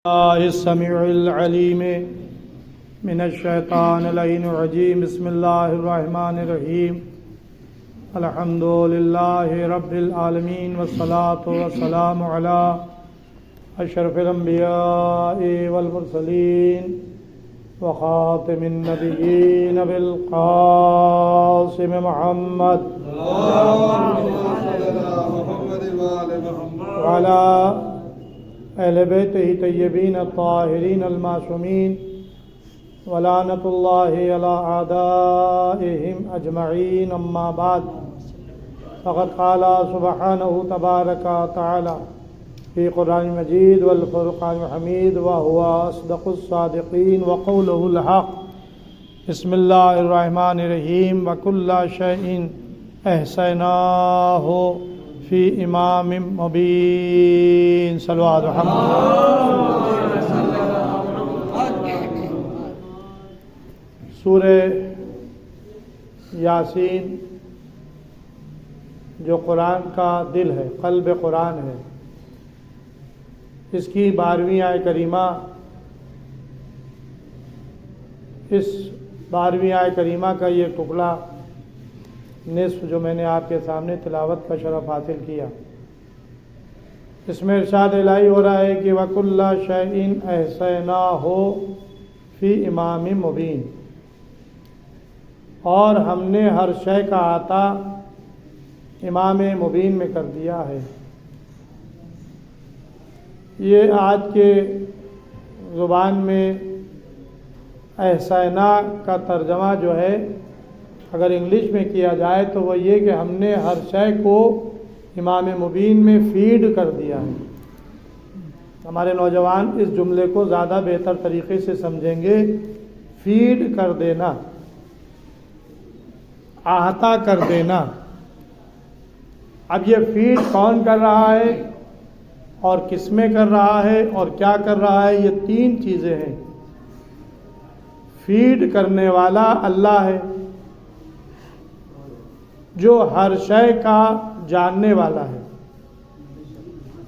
الله السميع العليم من الشيطان اللعين الرجيم. بسم الله الرحمن الرحيم. الحمد لله رب العالمين والصلاة والسلام على أشرف الأنبياء والمرسلين وخاتم النبيين بالقاسم محمد وعلى اہل بیتہ طیبین الطاہرین المعصومین ولعنۃ اللہ علی اعدائہم اجمعین. اما بعد فقد قال سبحانہ تبارک وتعالی فی قرآن مجید والفرقان الحمید وهو اصدق الصادقین وقولہ الحق. بسم اللہ الرحمن الرحیم. وکل شیء احصیناہ فی امام مبین. صلو علی محمد. سورہ یاسین جو قرآن کا دل ہے، قلب قرآن ہے، اس کی 12ویں آیت کریمہ، اس 12ویں آیت کریمہ کا یہ ٹکڑا نصف جو میں نے آپ کے سامنے تلاوت کا شرف حاصل کیا، اس میں ارشاد الہی ہو رہا ہے کہ وَكُلَّ شَيْءٍ أَحْصَيْنَاهُ فِي إِمَامٍ مُبِينٍ، اور ہم نے ہر شے کا احاطہ امام مبین میں کر دیا ہے. یہ آج کے زبان میں احصینا کا ترجمہ جو ہے اگر انگلش میں کیا جائے تو وہ یہ کہ ہم نے ہر شے کو امام مبین میں فیڈ کر دیا ہے. ہمارے نوجوان اس جملے کو زیادہ بہتر طریقے سے سمجھیں گے. فیڈ کر دینا، احاطہ کر دینا. اب یہ فیڈ کون کر رہا ہے اور کس میں کر رہا ہے اور کیا کر رہا ہے؟ یہ 3 چیزیں ہیں. فیڈ کرنے والا اللہ ہے جو ہر شے کا جاننے والا ہے،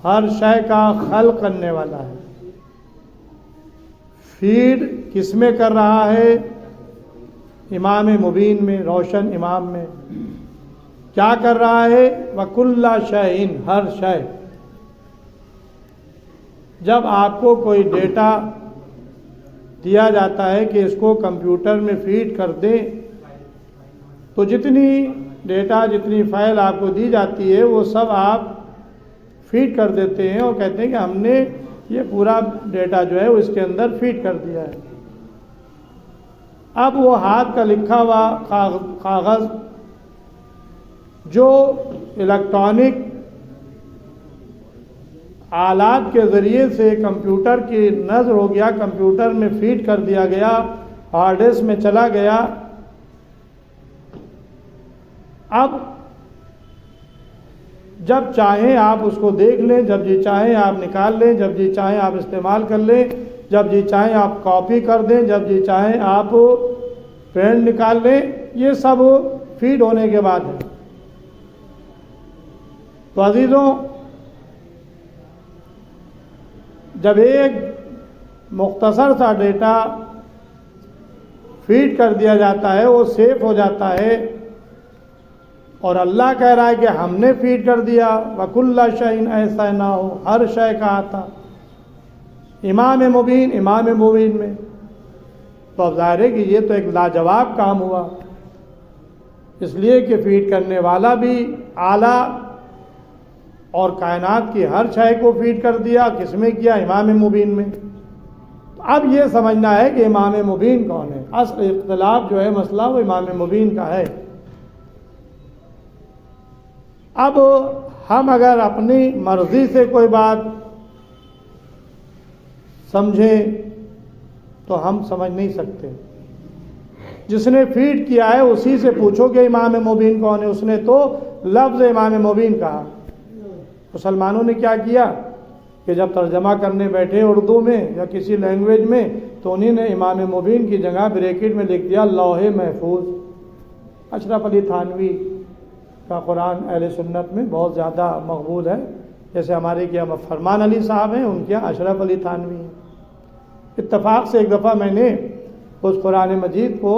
ہر شے کا خلق کرنے والا ہے. فیڈ کس میں کر رہا ہے؟ امام مبین میں، روشن امام میں. کیا کر رہا ہے؟ وَكُلَّ شَيْءٍ، ہر شے. جب آپ کو کوئی ڈیٹا دیا جاتا ہے کہ اس کو کمپیوٹر میں فیڈ کر دیں تو جتنی ڈیٹا، جتنی فائل آپ کو دی جاتی ہے وہ سب آپ فیڈ کر دیتے ہیں اور کہتے ہیں کہ ہم نے یہ پورا ڈیٹا جو ہے وہ اس کے اندر فیڈ کر دیا ہے. اب وہ ہاتھ کا لکھا ہوا کاغذ جو الیکٹرانک آلات کے ذریعے سے کمپیوٹر کی نظر ہو گیا، کمپیوٹر میں فیڈ کر دیا گیا، ہارڈ ڈسک میں چلا گیا. اب جب چاہیں آپ اس کو دیکھ لیں، جب جی چاہیں آپ نکال لیں، جب جی چاہیں آپ استعمال کر لیں، جب جی چاہیں آپ کاپی کر دیں، جب جی چاہیں آپ پرنٹ نکال لیں. یہ سب فیڈ ہونے کے بعد ہے. تو عزیزوں، جب ایک مختصر سا ڈیٹا فیڈ کر دیا جاتا ہے، وہ سیو ہو جاتا ہے، اور اللہ کہہ رہا ہے کہ ہم نے فیڈ کر دیا. وَكُلَّ شَيْءٍ أَحْصَيْنَاهُ، ہر شے کا آتا امام مبین، امام مبین میں. تو اب ظاہر ہے کہ یہ تو ایک لاجواب کام ہوا، اس لیے کہ فیڈ کرنے والا بھی اعلیٰ اور کائنات کی ہر شے کو فیڈ کر دیا. کس میں کیا؟ امام مبین میں. اب یہ سمجھنا ہے کہ امام مبین کون ہے. اصل اختلاف جو ہے مسئلہ وہ امام مبین کا ہے. اب ہم اگر اپنی مرضی سے کوئی بات سمجھیں تو ہم سمجھ نہیں سکتے. جس نے فیڈ کیا ہے اسی سے پوچھو کہ امام مبین کون ہے. اس نے تو لفظ امام مبین کہا. مسلمانوں نے کیا کیا کہ جب ترجمہ کرنے بیٹھے اردو میں یا کسی لینگویج میں تو انہیں نے امام مبین کی جگہ بریکٹ میں لکھ دیا لوح محفوظ. اشرف علی تھانوی کا قرآن اہل سنت میں بہت زیادہ مقبول ہے. جیسے ہمارے کیا فرمان علی صاحب ہیں، ان کے یہاں اشرف علی تھانوی ہیں۔ اتفاق سے ایک دفعہ میں نے اس قرآن مجید کو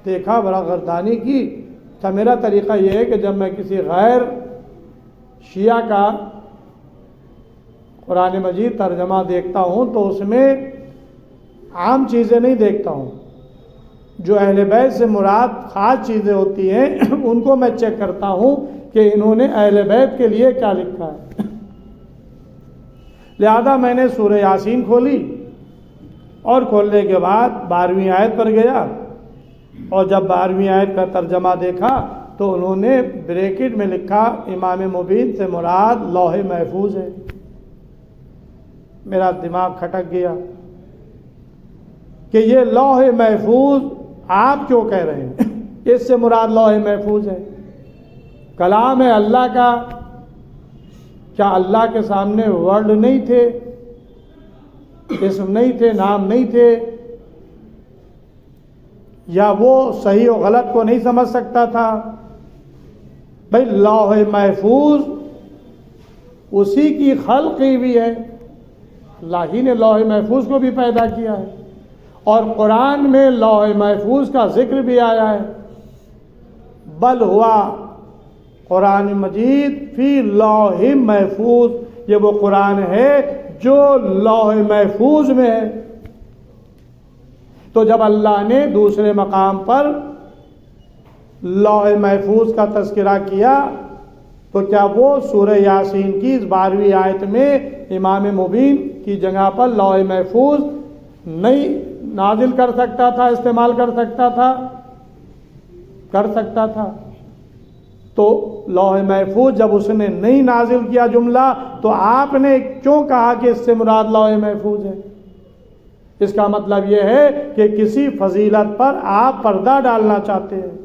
دیکھا، بڑا گردانی کی تھا۔ میرا طریقہ یہ ہے کہ جب میں کسی غیر شیعہ کا قرآن مجید ترجمہ دیکھتا ہوں تو اس میں عام چیزیں نہیں دیکھتا ہوں، جو اہل بیت سے مراد خاص چیزیں ہوتی ہیں ان کو میں چیک کرتا ہوں کہ انہوں نے اہل بیت کے لیے کیا لکھا ہے۔ لہذا میں نے سورہ یاسین کھولی اور کھولنے کے بعد 12ویں آیت پر گیا، اور جب 12ویں آیت کا ترجمہ دیکھا تو انہوں نے بریکٹ میں لکھا امام مبین سے مراد لوح محفوظ ہے۔ میرا دماغ کھٹک گیا کہ یہ لوح محفوظ آپ کیوں کہہ رہے ہیں؟ اس سے مراد لوح محفوظ ہے، کلام ہے اللہ کا۔ کیا اللہ کے سامنے ورڈ نہیں تھے، اسم نہیں تھے، نام نہیں تھے؟ یا وہ صحیح و غلط کو نہیں سمجھ سکتا تھا؟ بھائی لوح محفوظ اسی کی خلق ہی بھی ہے، اللہ ہی نے لوح محفوظ کو بھی پیدا کیا ہے، اور قرآن میں لوح محفوظ کا ذکر بھی آیا ہے۔ بل ہوا قرآن مجید فی لوح محفوظ، یہ وہ قرآن ہے جو لوح محفوظ میں ہے۔ تو جب اللہ نے دوسرے مقام پر لوح محفوظ کا تذکرہ کیا تو کیا وہ سورہ یاسین کی اس 12ویں آیت میں امام مبین کی جگہ پر لوح محفوظ نہیں نازل کر سکتا تھا، استعمال کر سکتا تھا؟ کر سکتا تھا۔ تو لوح محفوظ جب اس نے نہیں نازل کیا جملہ تو آپ نے کیوں کہا کہ اس سے مراد لوح محفوظ ہے؟ اس کا مطلب یہ ہے کہ کسی فضیلت پر آپ پردہ ڈالنا چاہتے ہیں۔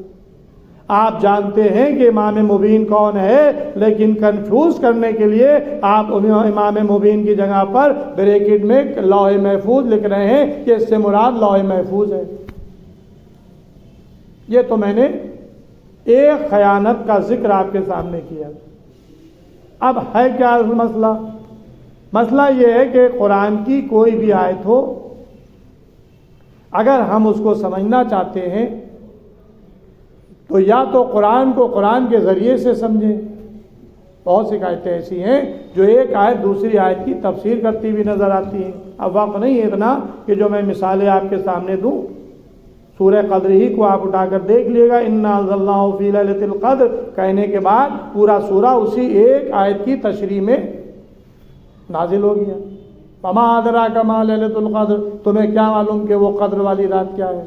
آپ جانتے ہیں کہ امام مبین کون ہے، لیکن کنفیوز کرنے کے لیے آپ امام مبین کی جگہ پر بریکٹ میں لوح محفوظ لکھ رہے ہیں کہ اس سے مراد لوح محفوظ ہے۔ یہ تو میں نے ایک خیانت کا ذکر آپ کے سامنے کیا۔ اب ہے کیا مسئلہ؟ مسئلہ یہ ہے کہ قرآن کی کوئی بھی آیت ہو، اگر ہم اس کو سمجھنا چاہتے ہیں تو یا تو قرآن کو قرآن کے ذریعے سے سمجھیں۔ بہت سی آیتیں ایسی ہیں جو ایک آیت دوسری آیت کی تفسیر کرتی ہوئی نظر آتی ہیں۔ اب وقت نہیں ہے اتنا کہ جو میں مثالیں آپ کے سامنے دوں۔ سورہ قدر ہی کو آپ اٹھا کر دیکھ لیے گا، انا انزلناہ فی لیلۃ القدر کہنے کے بعد پورا سورہ اسی ایک آیت کی تشریح میں نازل ہو گیا۔ وما ادراک ما لیلۃ القدر، تمہیں کیا معلوم کہ وہ قدر والی رات کیا ہے؟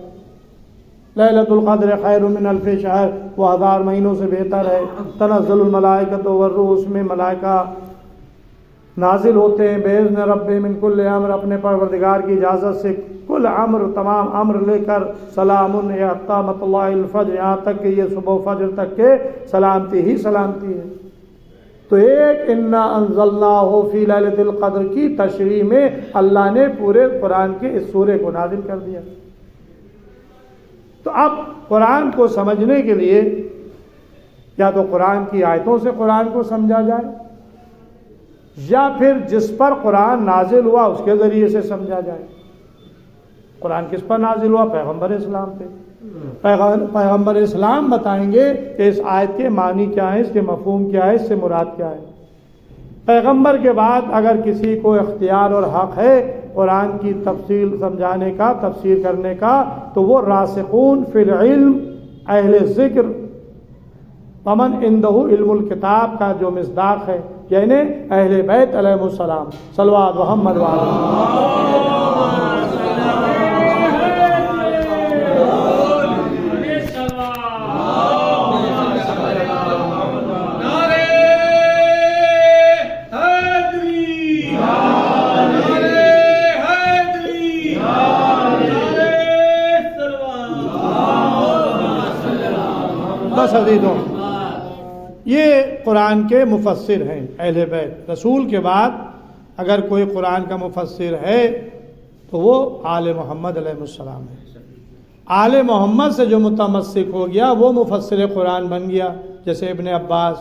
لیلۃ القدر خیر من الف شہر، وہ 1000 مہینوں سے بہتر ہے۔ تنزل الملائکۃ والروح، اس میں ملائکہ نازل ہوتے ہیں باذن ربہم من کل امر، اپنے پروردگار کی اجازت سے، کل امر تمام امر لے کر، سلام حتی مطلع الفجر، یہاں تک کہ یہ صبح فجر تک کے سلامتی ہی سلامتی ہے۔ تو ایک انا انزلناہ فی لیلۃ القدر کی تشریح میں اللہ نے پورے قرآن کے اس سورے کو نازل کر دیا۔ تو اب قرآن کو سمجھنے کے لیے یا تو قرآن کی آیتوں سے قرآن کو سمجھا جائے، یا پھر جس پر قرآن نازل ہوا اس کے ذریعے سے سمجھا جائے۔ قرآن کس پر نازل ہوا؟ پیغمبر اسلام پہ۔ پیغمبر اسلام بتائیں گے کہ اس آیت کے معنی کیا ہے، اس کے مفہوم کیا ہے، اس سے مراد کیا ہے۔ پیغمبر کے بعد اگر کسی کو اختیار اور حق ہے قرآن کی تفصیل سمجھانے کا، تفسیر کرنے کا، تو وہ راسخون فی العلم، اہل ذکر، ومن عنده علم الکتاب کا جو مصداق ہے، یعنی اہل بیت علیہ السلام، صلوات محمد وعلیہ۔ بس عزیزوں، یہ قرآن کے مفسر ہیں اہل بیت۔ رسول کے بعد اگر کوئی قرآن کا مفسر ہے تو وہ آل محمد علیہ السلام ہے۔ آل محمد سے جو متمسک ہو گیا وہ مفسر قرآن بن گیا، جیسے ابن عباس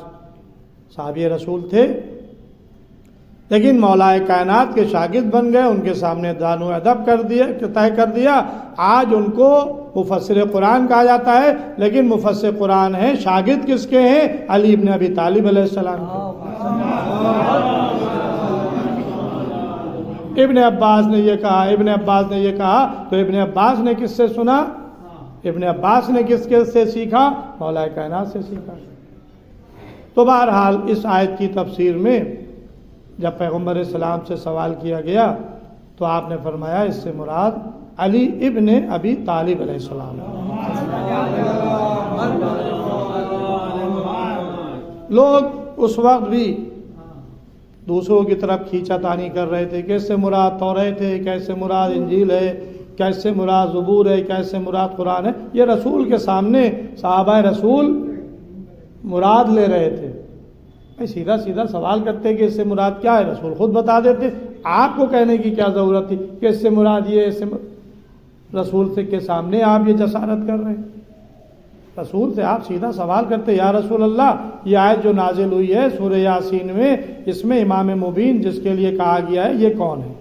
صحابی رسول تھے، لیکن مولا کائنات کے شاگرد بن گئے، ان کے سامنے دان و ادب طے کر دیا۔ آج ان کو مفسر قرآن کہا جاتا ہے، لیکن مفسر قرآن ہیں، شاگرد کس کے ہیں؟ علی ابن ابی طالب علیہ السلام کے۔ ابن عباس نے یہ کہا، ابن عباس نے یہ کہا، تو ابن عباس نے کس سے سنا؟ ابن عباس نے کس سے سیکھا؟ مولا کائنات سے سیکھا۔ تو بہرحال اس آیت کی تفسیر میں جب پیغمبر اسلام سے سوال کیا گیا تو آپ نے فرمایا اس سے مراد علی ابن ابی طالب علیہ السلام۔ لوگ اس وقت بھی دوسروں کی طرف کھینچا تانی کر رہے تھے، کیسے مراد توریت ہے، کیسے مراد انجیل ہے، کیسے مراد زبور ہے، کیسے مراد قرآن ہے۔ یہ رسول کے سامنے صحابہ رسول مراد لے رہے تھے، سیدھا سیدھا سوال کرتے کہ اس سے مراد کیا ہے، رسول خود بتا دیتے، آپ کو کہنے کی کیا ضرورت تھی کہ اس سے مراد یہ، اس سے رسول سے کے سامنے آپ یہ جسارت کر رہے ہیں۔ رسول سے آپ سیدھا سوال کرتے، یا رسول اللہ یہ آیت جو نازل ہوئی ہے سورہ یاسین میں، اس میں امام مبین جس کے لیے کہا گیا ہے یہ کون ہے؟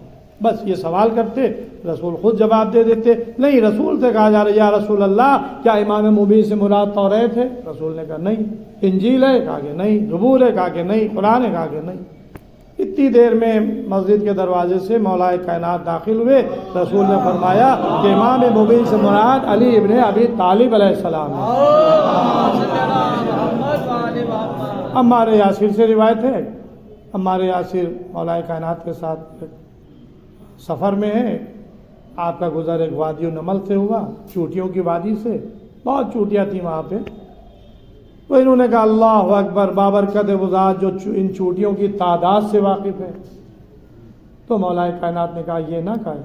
بس یہ سوال کرتے، رسول خود جواب دے دیتے۔ نہیں، رسول سے کہا جا رہا ہے یا رسول اللہ کیا امام مبین سے مراد توریت ہے؟ رسول نے کہا نہیں۔ انجیل ہے؟ کہا کہ نہیں۔ زبور ہے؟ کہا کہ نہیں۔ قرآن ہے؟ کہا کہ نہیں۔ اتنی دیر میں مسجد کے دروازے سے مولا کائنات داخل ہوئے، رسول نے فرمایا کہ امام مبین سے مراد علی ابن ابی طالب علیہ السلام ہے۔ عمار یاسر سے روایت ہے، عمار یاسر مولا کائنات کے ساتھ سفر میں ہے، آپ کا گزر ایک وادی النمل سے ہوا، چوٹیوں کی وادی سے، بہت چوٹیاں تھیں وہاں پہ۔ تو انہوں نے کہا اللہ اکبر، بابرکت وہ ذات جو ان چوٹیوں کی تعداد سے واقف ہے۔ تو مولا کائنات نے کہا یہ نہ کہے،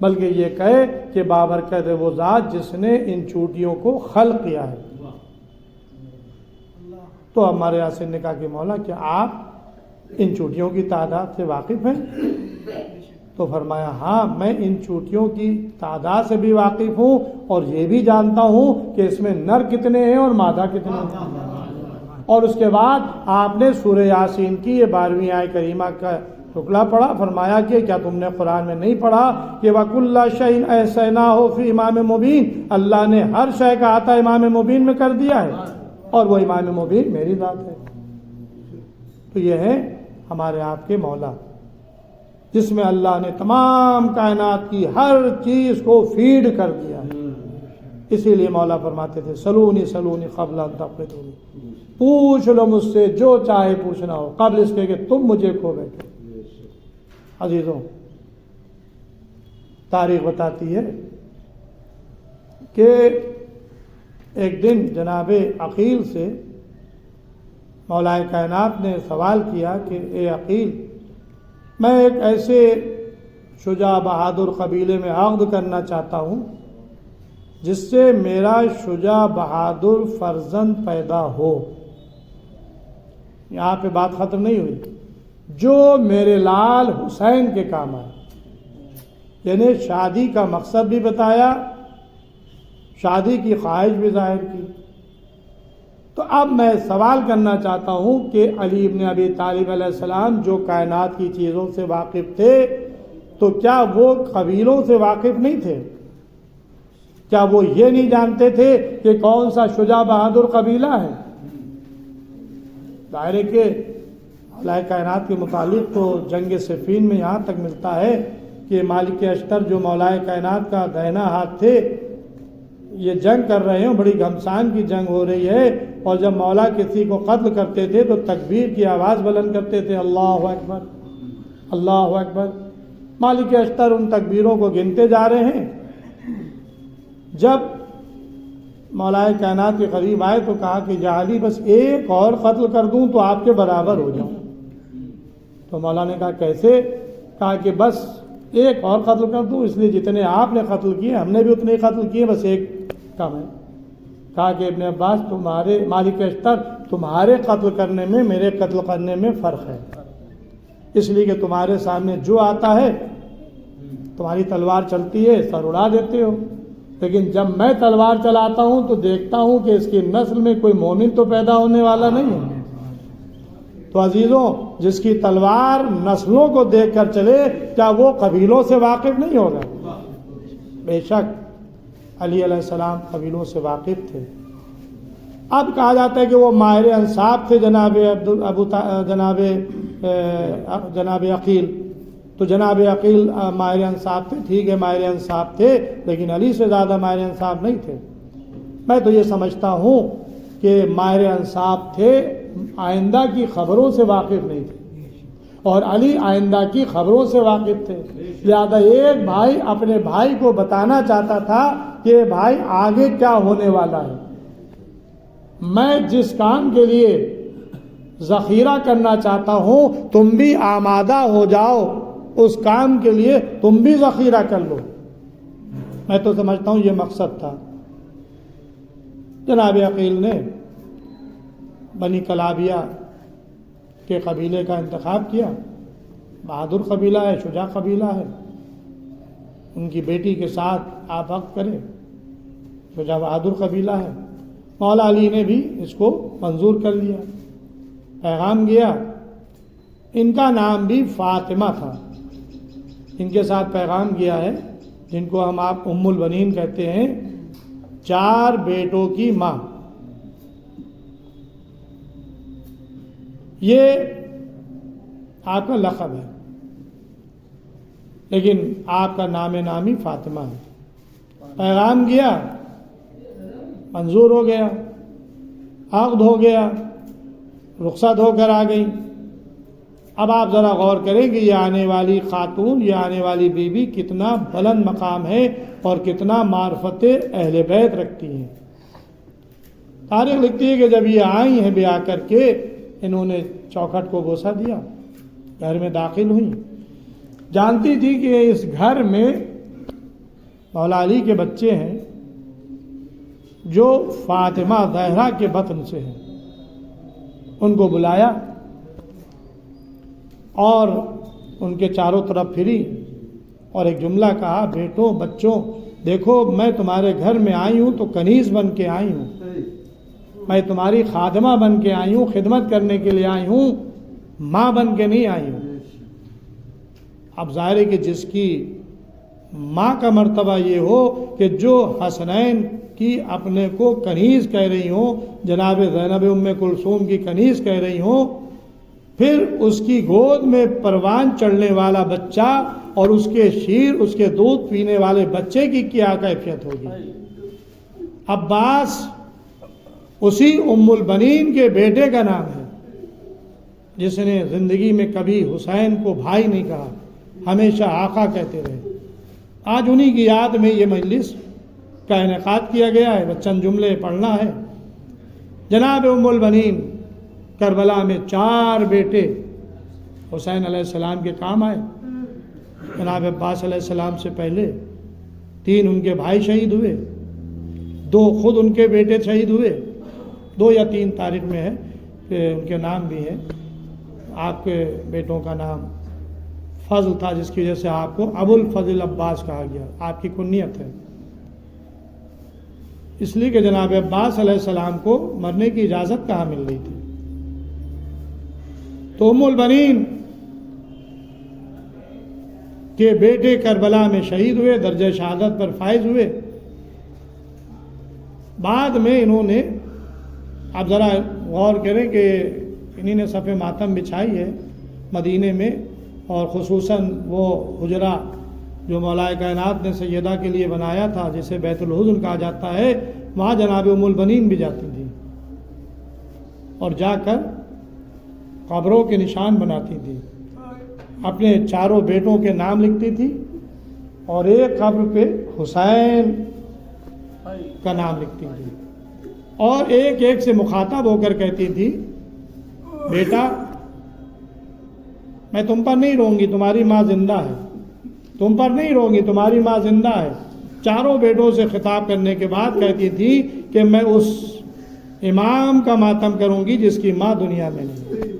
بلکہ یہ کہے کہ بابرکت وہ ذات جس نے ان چوٹیوں کو خلق کیا ہے۔ تو ہمارے یاسر نے کہا کہ مولا کیا آپ ان چوٹیوں کی تعداد سے واقف ہیں؟ تو فرمایا ہاں، میں ان چوٹیوں کی تعداد سے بھی واقف ہوں اور یہ بھی جانتا ہوں کہ اس میں نر کتنے ہیں اور مادہ کتنے ہیں۔ اور اس کے بعد آپ نے سورہ یاسین کی یہ 12ویں آیت کریمہ کا ٹکڑا پڑھا، فرمایا کہ کیا تم نے قرآن میں نہیں پڑھا کہ وَكُلَّ شَيْءٍ أَحْصَيْنَاهُ فِي إِمَامٍ مُبِينٍ، اللہ نے ہر شے کا عطا امام مبین میں کر دیا ہے، اور وہ امام مبین میری ذات ہے۔ تو یہ ہے ہمارے آپ کے مولا، جس میں اللہ نے تمام کائنات کی ہر چیز کو فیڈ کر دیا ہے۔ اسی لیے مولا فرماتے تھے سلونی سلونی قبل ان تقبلونی، پوچھ لو مجھ سے جو چاہے پوچھنا ہو قبل اس کے کہ تم مجھے کھو بیٹھو۔ عزیزوں، تاریخ بتاتی ہے کہ ایک دن جناب عقیل سے مولا کائنات نے سوال کیا کہ اے عقیل، میں ایک ایسے شجاع بہادر قبیلے میں عقد کرنا چاہتا ہوں جس سے میرا شجاع بہادر فرزند پیدا ہو۔ یہاں پہ بات ختم نہیں ہوئی، جو میرے لال حسین کے کام آئے، یعنی شادی کا مقصد بھی بتایا، شادی کی خواہش بھی ظاہر کی۔ تو اب میں سوال کرنا چاہتا ہوں کہ علی ابن ابی طالب علیہ السلام جو کائنات کی چیزوں سے واقف تھے، تو کیا وہ قبیلوں سے واقف نہیں تھے؟ کیا وہ یہ نہیں جانتے تھے کہ کون سا شجاع بہادر قبیلہ ہے؟ ظاہر کہ مولا کائنات کے متعلق تو جنگ صفین میں یہاں تک ملتا ہے کہ مالک اشتر جو مولا کائنات کا دائنا ہاتھ تھے، یہ جنگ کر رہے ہیں، بڑی گھمسان کی جنگ ہو رہی ہے، اور جب مولا کسی کو قتل کرتے تھے تو تکبیر کی آواز بلند کرتے تھے، اللہ اکبر اللہ اکبر۔ مالک اشتر ان تکبیروں کو گنتے جا رہے ہیں۔ جب مولا کائنات کے قریب آئے تو کہا کہ یا علی بس ایک اور قتل کر دوں تو آپ کے برابر ہو جاؤں۔ تو مولا نے کہا کیسے؟ کہا کہ بس ایک اور قتل کر دوں، اس لیے جتنے آپ نے قتل کیے ہم نے بھی اتنے ہی قتل کیے، بس ایک کم ہے۔ کہا کہ ابن عباس تمہارے مالک اشتر تمہارے قتل کرنے میں میرے قتل کرنے میں فرق ہے، اس لیے کہ تمہارے سامنے جو آتا ہے تمہاری تلوار چلتی ہے سر اڑا دیتے ہو، لیکن جب میں تلوار چلاتا ہوں تو دیکھتا ہوں کہ اس کی نسل میں کوئی مومن تو پیدا ہونے والا نہیں ہے۔ تو عزیزوں، جس کی تلوار نسلوں کو دیکھ کر چلے، کیا وہ قبیلوں سے واقف نہیں ہوگا؟ بے شک علی علیہ السلام قبیلوں سے واقف تھے۔ اب کہا جاتا ہے کہ وہ ماہر انصاب تھے جناب عقیل، تو جناب عقیل ماہر انصاب تھے، ٹھیک ہے ماہر انصاب تھے، لیکن علی سے زیادہ ماہر انصاب نہیں تھے۔ میں تو یہ سمجھتا ہوں کہ ماہر انصاب تھے، آئندہ کی خبروں سے واقف نہیں تھے، اور علی آئندہ کی خبروں سے واقف تھے۔ لہٰذا ایک بھائی اپنے بھائی کو بتانا چاہتا تھا کہ بھائی آگے کیا ہونے والا ہے، میں جس کام کے لیے ذخیرہ کرنا چاہتا ہوں تم بھی آمادہ ہو جاؤ، اس کام کے لیے تم بھی ذخیرہ کر لو۔ میں تو سمجھتا ہوں یہ مقصد تھا۔ جناب عقیل نے بنی کلابیہ کے قبیلے کا انتخاب کیا، بہادر قبیلہ ہے، شجاع قبیلہ ہے، ان کی بیٹی کے ساتھ آپ وقت کرے، شجاع بہادر قبیلہ ہے۔ مولا علی نے بھی اس کو منظور کر لیا، پیغام گیا۔ ان کا نام بھی فاطمہ تھا، ان کے ساتھ پیغام گیا ہے، جن کو ہم آپ ام البنین کہتے ہیں، 4 بیٹوں کی ماں۔ یہ آپ کا لقب ہے، لیکن آپ کا نام نامی فاطمہ ہے۔ پیغام گیا، منظور ہو گیا، عقد ہو گیا، رخصت ہو کر آ گئی۔ اب آپ ذرا غور کریں کہ یہ آنے والی خاتون، یہ آنے والی بیوی کتنا بلند مقام ہے اور کتنا معرفت اہل بیت رکھتی ہیں۔ تاریخ لکھتی ہے کہ جب یہ آئی ہیں بیاہ کر کے، انہوں نے چوکھٹ کو بوسہ دیا، گھر میں داخل ہوئیں، جانتی تھی کہ اس گھر میں مولا علی کے بچے ہیں جو فاطمہ زہرا کے بطن سے ہیں۔ ان کو بلایا اور ان کے چاروں طرف پھری اور ایک جملہ کہا، بیٹوں بچوں دیکھو میں تمہارے گھر میں آئی ہوں تو کنیز بن کے آئی ہوں، میں تمہاری خادمہ بن کے آئی ہوں، خدمت کرنے کے لیے آئی ہوں، ماں بن کے نہیں آئی ہوں۔ اب ظاہر ہے کہ جس کی ماں کا مرتبہ یہ ہو کہ جو حسنین کی اپنے کو کنیز کہہ رہی ہوں، جناب زینب ام کلثوم کی کنیز کہہ رہی ہوں، پھر اس کی گود میں پروان چڑھنے والا بچہ اور اس کے شیر، اس کے دودھ پینے والے بچے کی کیا کیفیت ہوگی۔ عباس اسی ام البنین کے بیٹے کا نام ہے، جس نے زندگی میں کبھی حسین کو بھائی نہیں کہا، ہمیشہ آقا کہتے رہے۔ آج انہی کی یاد میں یہ مجلس کا انعقاد کیا گیا ہے، چند جملے پڑھنا ہے۔ جناب ام البنین کربلا میں 4 بیٹے حسین علیہ السلام کے کام آئے۔ جناب عباس علیہ السلام سے پہلے 3 ان کے بھائی شہید ہوئے، 2 خود ان کے بیٹے شہید ہوئے، 2 یا 3 تاریخ میں ہے کہ ان کے نام بھی ہیں۔ آپ کے بیٹوں کا نام فضل تھا، جس کی وجہ سے آپ کو ابو الفضل عباس کہا گیا، آپ کی کنیت ہے، اس لیے کہ جناب عباس علیہ السلام کو مرنے کی اجازت کہاں مل رہی تھی۔ تو ام البنین کے بیٹے کربلا میں شہید ہوئے، درجہ شہادت پر فائز ہوئے۔ بعد میں انہوں نے، آپ ذرا غور کریں کہ انہی نے صف ماتم بچھائی ہے مدینے میں، اور خصوصاً وہ حجرہ جو مولا کائنات نے سیدہ کے لیے بنایا تھا، جسے بیت الحزن کہا جاتا ہے، وہاں جناب ام البنین بھی جاتی تھیں اور جا کر قبروں کے نشان بناتی تھی، اپنے 4 بیٹوں کے نام لکھتی تھی اور ایک قبر پہ حسین کا نام لکھتی تھی، اور ایک ایک سے مخاطب ہو کر کہتی تھی، بیٹا میں تم پر نہیں روں گی، تمہاری ماں زندہ ہے، تم پر نہیں روں گی، تمہاری ماں زندہ ہے۔ 4 بیٹوں سے خطاب کرنے کے بعد کہتی تھی کہ میں اس امام کا ماتم کروں گی جس کی ماں دنیا میں نہیں،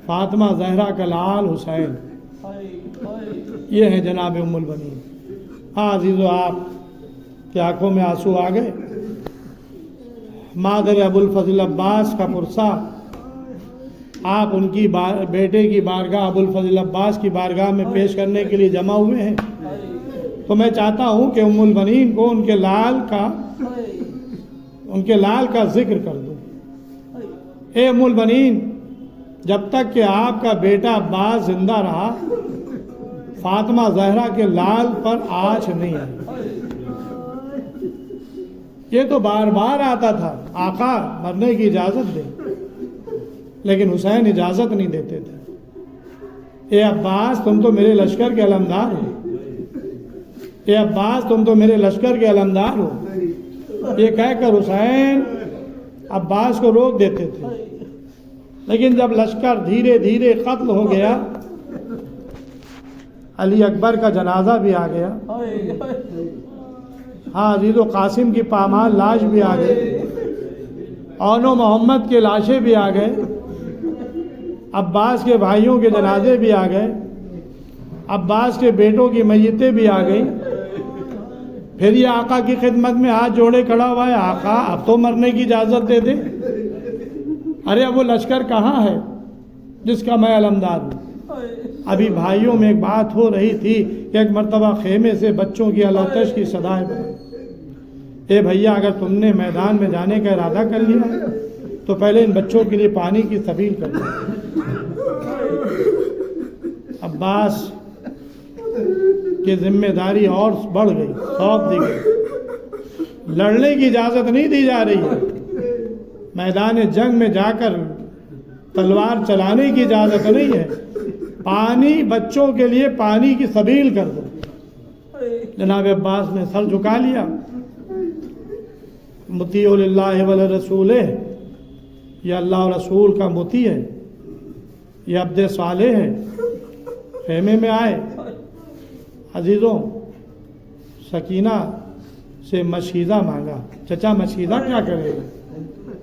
فاطمہ زہرا کا لال حسین۔ یہ ہے جناب ام البنین۔ ہاں عزیزو، آپ کی آنکھوں میں آنسو آ گئے۔ مادر ابو الفضل عباس کا پرسہ آپ ان کی بیٹے کی بارگاہ ابوالفضل عباس کی بارگاہ میں پیش کرنے کے لیے جمع ہوئے ہیں، تو میں چاہتا ہوں کہ ام البنین کو ان کے لال کا ذکر کر دوں۔ اے ام البنین، جب تک کہ آپ کا بیٹا عباس زندہ رہا، فاطمہ زہرا کے لال پر آنچ نہیں آئی۔ یہ تو بار بار آتا تھا، آقا مرنے کی اجازت دے، لیکن حسین اجازت نہیں دیتے تھے۔ اے عباس، تم تو میرے لشکر کے علمدار ہو، اے عباس تم تو میرے لشکر کے علمدار ہو، یہ کہہ کر حسین عباس کو روک دیتے تھے۔ لیکن جب لشکر دھیرے دھیرے قتل ہو گیا، علی اکبر کا جنازہ بھی آ گیا، ہاں عزیز و قاسم کی پامال لاش بھی آ گئی، اون و محمد کے لاشیں بھی آ گئے، عباس کے بھائیوں کے جنازے بھی آ گئے، عباس کے بیٹوں کی میتیں بھی آ گئیں۔ پھر یہ آقا کی خدمت میں ہاتھ جوڑے کھڑا ہوا ہے، آقا اب تو مرنے کی اجازت دے دے۔ ارے اب وہ لشکر کہاں ہے جس کا میں علمدار ہوں؟ ابھی بھائیوں میں ایک بات ہو رہی تھی کہ ایک مرتبہ خیمے سے بچوں کی الاتش کی صدائیں بنی۔ اے بھیا، اگر تم نے میدان میں جانے کا ارادہ کر لیا تو پہلے ان بچوں کے لیے پانی کی سبیل کر دو۔ عباس کی ذمہ داری اور بڑھ گئی، سونپ دی گئی۔ لڑنے کی اجازت نہیں دی جا رہی ہے، میدان جنگ میں جا کر تلوار چلانے کی اجازت نہیں ہے، پانی بچوں کے لیے پانی کی سبیل کر دو۔ جناب عباس نے سر جھکا لیا۔ مطیع للہ ولرسول، یہ اللہ اور رسول کا مطیع ہے، یہ عبد صالح ہے۔ خیمے میں آئے، عزیزوں سکینہ سے مشیدہ مانگا، چچا مشیدہ کیا کرے گا؟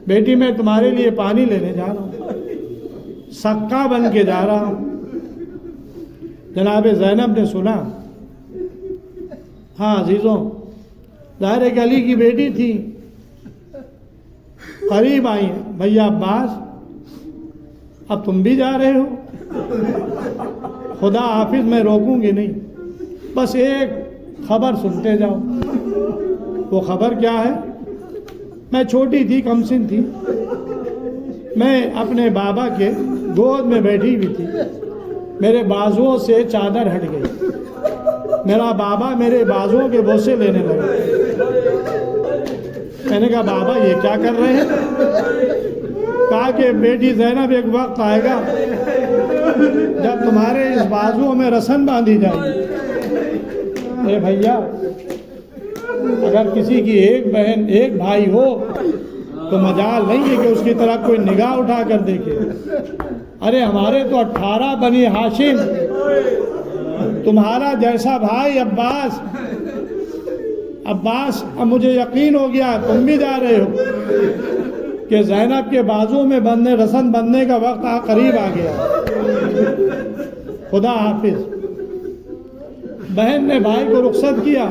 بیٹی میں تمہارے لیے پانی لینے جا رہا ہوں، سقا بن کے جا رہا ہوں۔ جناب زینب نے سنا، ہاں عزیزوں ظاہر ہے کہ علی کی بیٹی تھی، قریب آئی ہیں، بھیا عباس اب تم بھی جا رہے ہو؟ خدا حافظ، میں روکوں گی نہیں، بس ایک خبر سنتے جاؤ۔ وہ خبر کیا ہے؟ میں چھوٹی تھی، کم سن تھی، میں اپنے بابا کے گود میں بیٹھی ہوئی تھی، میرے بازوؤں سے چادر ہٹ گئی، میرا بابا میرے بازوؤں کے بوسے لینے لگا۔ میں نے کہا بابا یہ کیا کر رہے ہیں؟ کہا کہ بیٹی زینب ایک وقت آئے گا جب تمہارے اس بازوؤں میں رسن باندھی جائے گی۔ اے بھیا، اگر کسی کی ایک بہن ایک بھائی ہو تو مجال نہیں ہے کہ اس کی طرف کوئی نگاہ اٹھا کر دیکھے۔ ارے ہمارے تو 18 بنی ہاشم، تمہارا جیسا بھائی عباس، اب مجھے یقین ہو گیا تم بھی جا رہے ہو کہ زینب کے بازو میں رسن بندھنے کا وقت قریب آ گیا۔ خدا حافظ۔ بہن نے بھائی کو رخصت کیا،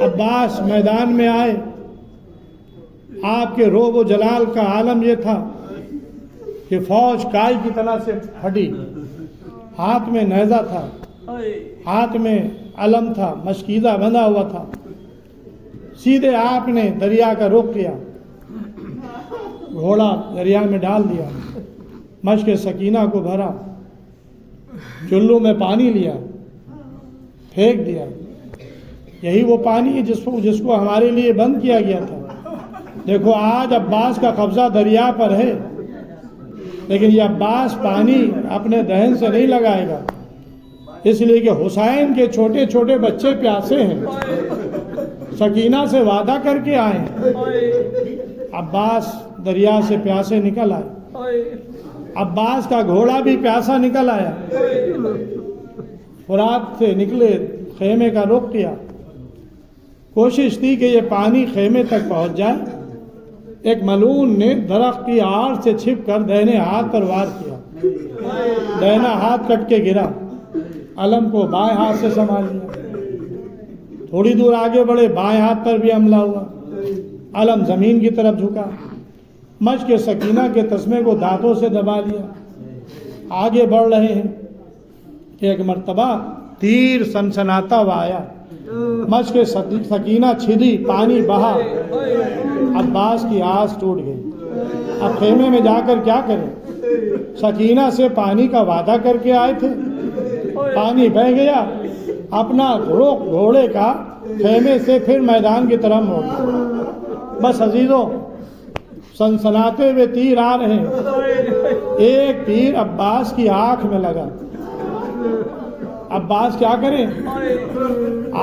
عباس میدان میں آئے۔ آپ کے روب و جلال کا عالم یہ تھا کہ فوج کائی کی طرح سے ہٹی، ہاتھ میں نیزہ تھا، ہاتھ میں علم تھا، مشکیزہ بندھا ہوا تھا۔ سیدھے آپ نے دریا کا رخ کیا، گھوڑا دریا میں ڈال دیا، مشک سکینہ کو بھرا، چلو میں پانی لیا، پھینک دیا۔ یہی وہ پانی ہے جس کو ہمارے لیے بند کیا گیا تھا۔ دیکھو آج عباس کا قبضہ دریا پر ہے، لیکن یہ عباس پانی اپنے دہن سے نہیں لگائے گا، اس لیے کہ حسین کے چھوٹے چھوٹے بچے پیاسے ہیں، سکینہ سے وعدہ کر کے آئے ہیں۔ عباس دریا سے پیاسے نکل آئے، عباس کا گھوڑا بھی پیاسا نکل آیا، فرات سے نکلے، خیمے کا رخ کیا، کوشش تھی کہ یہ پانی خیمے تک پہنچ جائے۔ ایک ملعون نے درخت کی آڑ سے چھپ کر دہنے ہاتھ پر وار کیا، دہنا ہاتھ کٹ کے گرا، علم کو بائیں ہاتھ سے سنبھال لیا۔ تھوڑی دور آگے بڑھے، بائیں ہاتھ پر بھی حملہ ہوا، علم زمین کی طرف جھکا۔ مشق سکینہ کے تسمے کو دانتوں سے دبا لیا، آگے بڑھ رہے ہیں۔ ایک مرتبہ تیر سنسناتا ہوا آیا، مشق سکینہ چھدی، پانی بہا، عباس کی آس ٹوٹ گئی۔ اب خیمے میں جا کر کیا کریں؟ سکینہ سے پانی کا وعدہ کر کے آئے تھے، پانی بہہ گیا، اپنا رخ گھوڑے کا خیمے سے پھر میدان کی طرف موڑ گیا۔ بس عزیزوں، سنسناتے ہوئے تیر آ رہے ہیں، ایک تیر عباس کی آنکھ میں لگا۔ عباس کیا کریں؟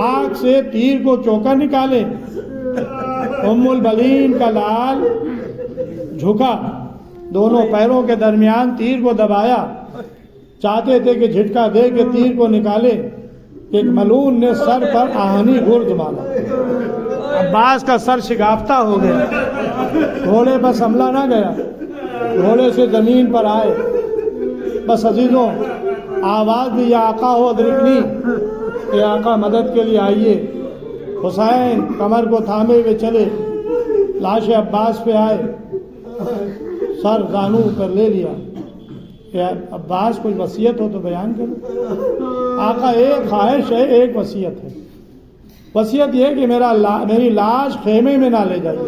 آنکھ سے تیر کو چوکا نکالے۔ ام البنین کا لال جھکا، دونوں پیروں کے درمیان تیر کو دبایا، چاہتے تھے کہ جھٹکا دے کے تیر کو نکالے، ایک ملعون نے سر پر آہنی گرد مارا۔ عباس کا سر شگافتہ ہو گیا، گھوڑے پر حملہ نہ گیا، گھوڑے سے زمین پر آئے۔ بس عزیزوں، آواز دی یا آقا ہو ادرکنی، اے آقا مدد کے لیے آئیے۔ حسین کمر کو تھامے ہوئے چلے، لاش عباس پہ آئے، سر زانو پر لے لیا۔ کہ عباس کوئی وصیت ہو تو بیان کرو۔ آقا ایک خواہش ہے، ایک وصیت ہے، وصیت یہ کہ میری لاش خیمے میں نہ لے جائیے،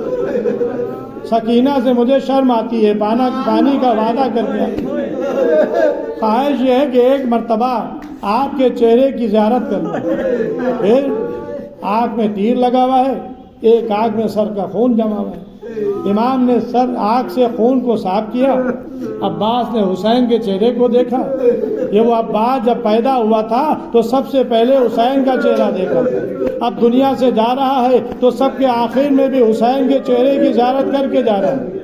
سکینہ سے مجھے شرم آتی ہے، پانی کا وعدہ کر دیا۔ خواہش یہ ہے کہ ایک مرتبہ آپ کے چہرے کی زیارت کر لوں۔ پھر آنکھ میں تیر لگا ہوا ہے، ایک آنکھ میں سر کا خون جمع ہوا ہے۔ امام نے سر آنکھ سے خون کو صاف کیا، عباس نے حسین کے چہرے کو دیکھا۔ یہ وہ عباس جب پیدا ہوا تھا تو سب سے پہلے حسین کا چہرہ دیکھا تھا، اب دنیا سے جا رہا ہے تو سب کے آخر میں بھی حسین کے چہرے کی زیارت کر کے جا رہا ہے۔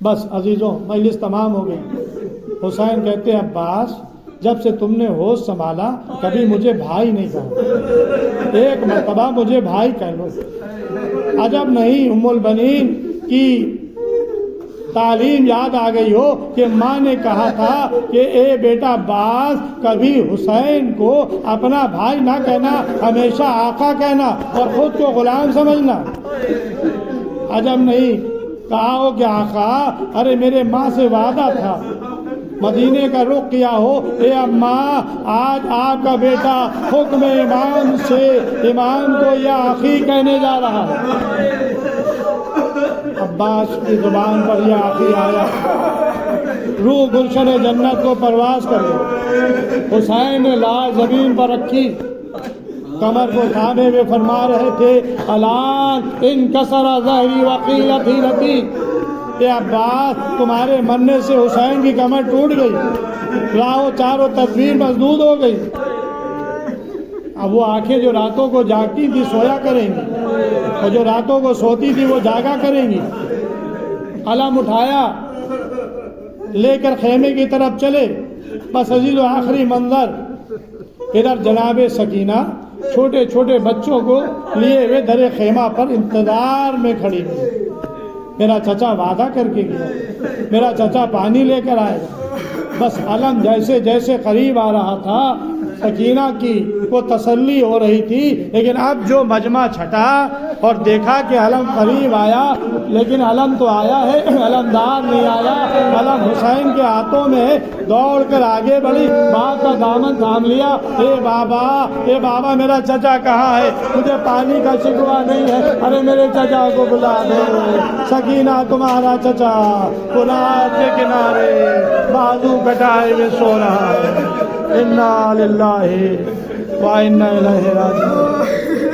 بس عزیزوں، مجلس تمام ہو گئی۔ حسین کہتے ہیں عباس، جب سے تم نے ہوش سنبھالا کبھی مجھے بھائی نہیں کہا، ایک مرتبہ مجھے بھائی کہہ لو۔ عجب نہیں ام البنین کی تعلیم یاد آ گئی ہو کہ ماں نے کہا تھا کہ اے بیٹا عباس، کبھی حسین کو اپنا بھائی نہ کہنا، ہمیشہ آقا کہنا اور خود کو غلام سمجھنا۔ عجب نہیں کہا ہو کہ آقا، ارے میرے ماں سے وعدہ تھا، مدینے کا رخ کیا ہو، اے اماں آج آپ کا بیٹا حکم امام سے امام کو یا آخی کہنے جا رہا ہے۔ عباس کی زبان پر یہ آخی آیا، روح گلشن جنت کو پرواز کر گئی۔ حسین نے لاش زمین پر رکھی، کمر کو تھامے ہوئے فرما رہے تھے، الان انکسر ظہری وقیل تھیرتی، اے عباس تمہارے مرنے سے حسین کی کمر ٹوٹ گئی، راہو چاروں تدبیر مسدود ہو گئی۔ اب وہ آنکھیں جو راتوں کو جاگتی تھی سویا کریں گی، اور جو راتوں کو سوتی تھی وہ جاگا کریں گی۔ علم اٹھایا، لے کر خیمے کی طرف چلے۔ بس عزیز و آخری منظر، ادھر جناب سکینہ چھوٹے چھوٹے بچوں کو لیے ہوئے درے خیمہ پر انتظار میں کھڑی ہوئی۔ میرا چچا وعدہ کر کے گیا، میرا چچا پانی لے کر آئے گا۔ بس علم جیسے جیسے قریب آ رہا تھا، سکینہ کی وہ تسلی ہو رہی تھی، لیکن اب جو مجمع چھٹا اور دیکھا کہ علم قریب آیا، لیکن علم تو آیا ہے، علمدار نہیں آیا، علم حسین کے ہاتھوں میں دوڑ کر آگے بڑھی، باپ کا دامن تھام لیا، اے بابا میرا چچا کہاں ہے؟ مجھے پانی کا شکوہ نہیں ہے، ارے میرے چچا کو بلا دو، سکینہ تمہارا چچا کنار کے کنارے بازو کٹائے ہوئے سو رہا ہے۔ انا للہ و انا الیہ راجعون۔